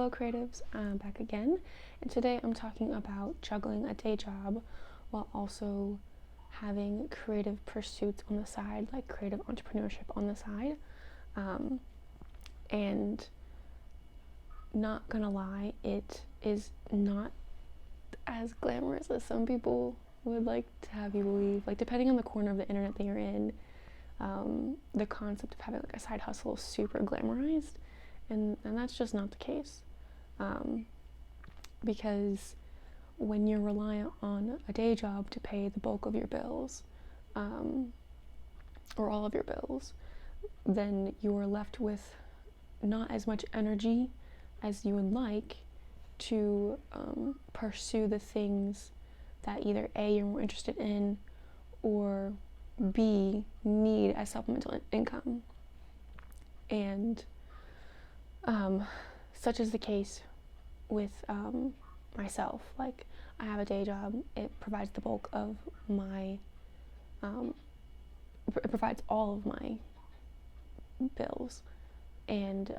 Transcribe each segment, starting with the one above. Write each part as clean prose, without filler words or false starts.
Hello creatives, I'm back again, and today I'm talking about juggling a day job while also having creative pursuits on the side, like creative entrepreneurship on the side. And not gonna lie, it is not as glamorous as some people would like to have you believe. Like, depending on the corner of the internet that you're in, the concept of having like a side hustle is super glamorized, and that's just not the case. Because when you're reliant on a day job to pay the bulk of your bills, or all of your bills, then you're left with not as much energy as you would like to pursue the things that either A, you're more interested in, or B, need as supplemental income. And such is the case with myself. Like, I have a day job. It provides the bulk of my it provides all of my bills. And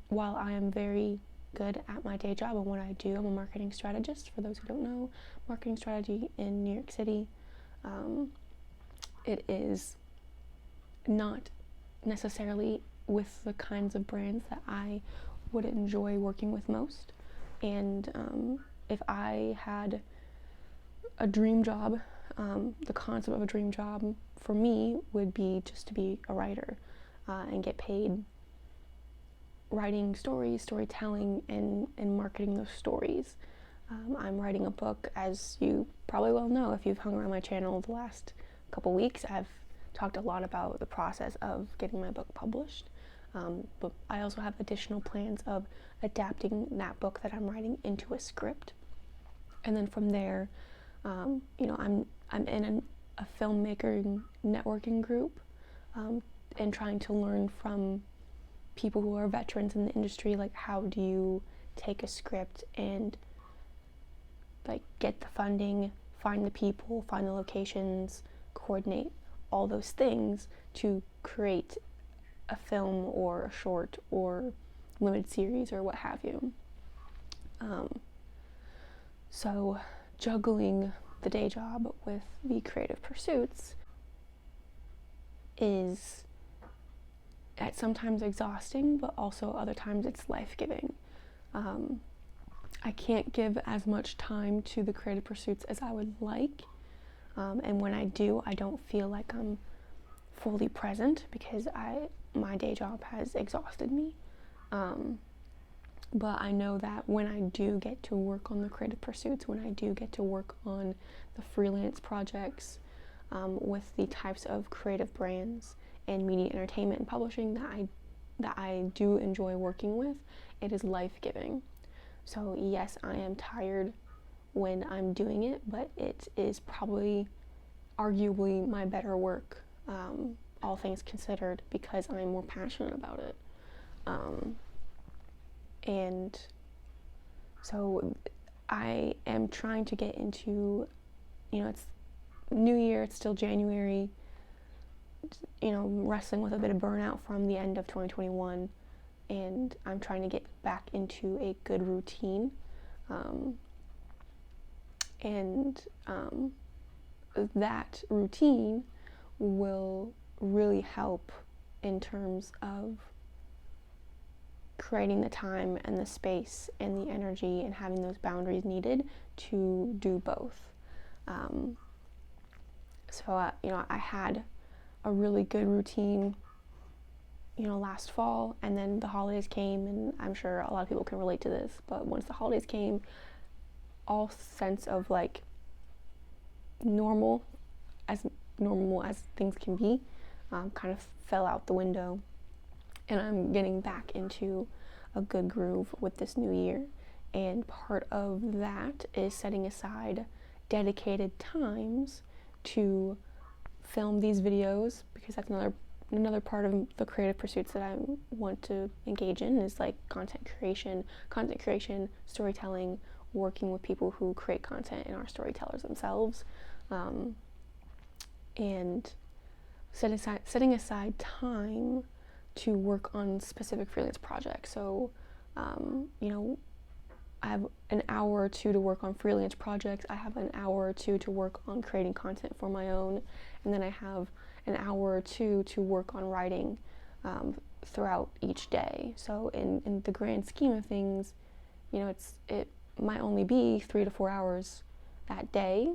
while I am very good at my day job and what I do, I'm a marketing strategist. For those who don't know, marketing strategy in New York City, it is not necessarily with the kinds of brands that I would enjoy working with most. And if I had a dream job, the concept of a dream job for me would be just to be a writer and get paid writing stories, storytelling, and marketing those stories. I'm writing a book, as you probably well know if you've hung around my channel the last couple weeks. I've talked a lot about the process of getting my book published, but I also have additional plans of adapting that book that I'm writing into a script, and then from there, I'm in a filmmaker networking group, and trying to learn from people who are veterans in the industry, like how do you take a script and like get the funding, find the people, find the locations, coordinate all those things to create a film or a short or limited series or what have you. So juggling the day job with the creative pursuits is at sometimes exhausting, but also other times it's life-giving. I can't give as much time to the creative pursuits as I would like, and when I do, I don't feel like I'm fully present because my day job has exhausted me. But I know that when I do get to work on the creative pursuits, when I do get to work on the freelance projects, with the types of creative brands and media entertainment and publishing that I do enjoy working with, it is life-giving. So yes, I am tired when I'm doing it, but it is probably arguably my better work, all things considered, because I'm more passionate about it. And so I am trying to get into, it's New Year, it's still January, wrestling with a bit of burnout from the end of 2021, and I'm trying to get back into a good routine, and that routine will really help in terms of creating the time and the space and the energy and having those boundaries needed to do both. So I had a really good routine, last fall, and then the holidays came, and I'm sure a lot of people can relate to this, but once the holidays came, all sense of like normal as things can be, kind of fell out the window, and I'm getting back into a good groove with this new year. And part of that is setting aside dedicated times to film these videos, because that's another part of the creative pursuits that I want to engage in, is like content creation, storytelling, working with people who create content and are storytellers themselves, and setting aside time to work on specific freelance projects. So You know, I have an hour or two to work on freelance projects. I have an hour or two to work on creating content for my own. And then I have an hour or two to work on writing throughout each day. So in the grand scheme of things, you know, it might only be 3 to 4 hours that day,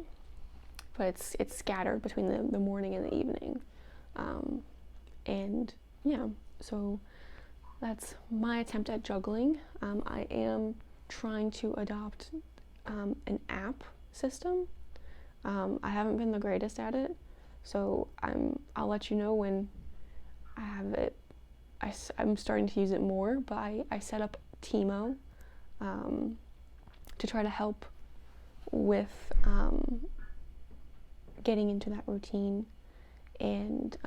but it's scattered between the morning and the evening. And yeah, so that's my attempt at juggling. I am trying to adopt an app system. I haven't been the greatest at it, so I'll let you know when I have it. I'm starting to use it more, but I set up Timo to try to help with getting into that routine, and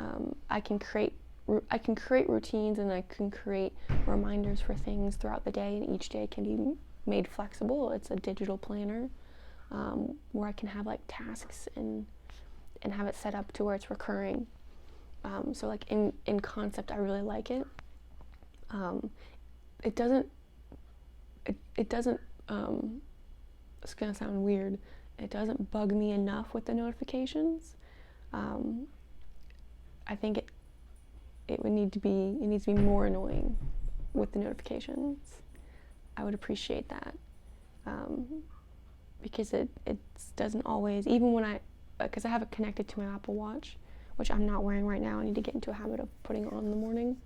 I can create routines, and I can create reminders for things throughout the day, and each day can be made flexible. It's a digital planner where I can have like tasks and have it set up to where it's recurring. So like in concept, I really like it. It doesn't it's gonna sound weird, it doesn't bug me enough with the notifications. I think it needs to be more annoying with the notifications. I would appreciate that, because it doesn't always, even when because I have it connected to my Apple Watch, which I'm not wearing right now. I need to get into a habit of putting it on in the morning.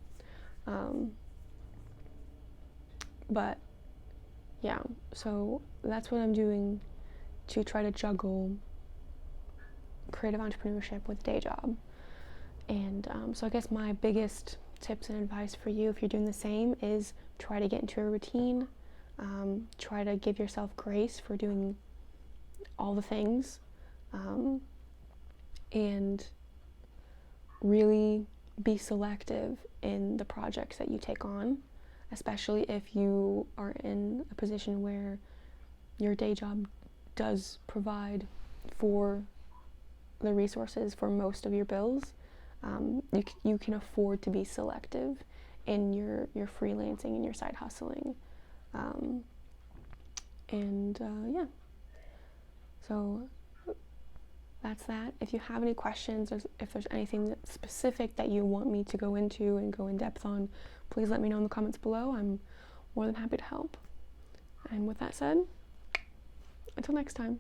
But yeah, so that's what I'm doing to try to juggle creative entrepreneurship with day job. And so I guess my biggest tips and advice for you, if you're doing the same, is try to get into a routine. Try to give yourself grace for doing all the things, and really be selective in the projects that you take on, especially if you are in a position where your day job does provide for the resources for most of your bills. You can afford to be selective in your freelancing and your side hustling. Yeah, so that's that. If you have any questions, or if there's anything that's specific that you want me to go into and go in depth on, please let me know in the comments below. I'm more than happy to help. And with that said, until next time.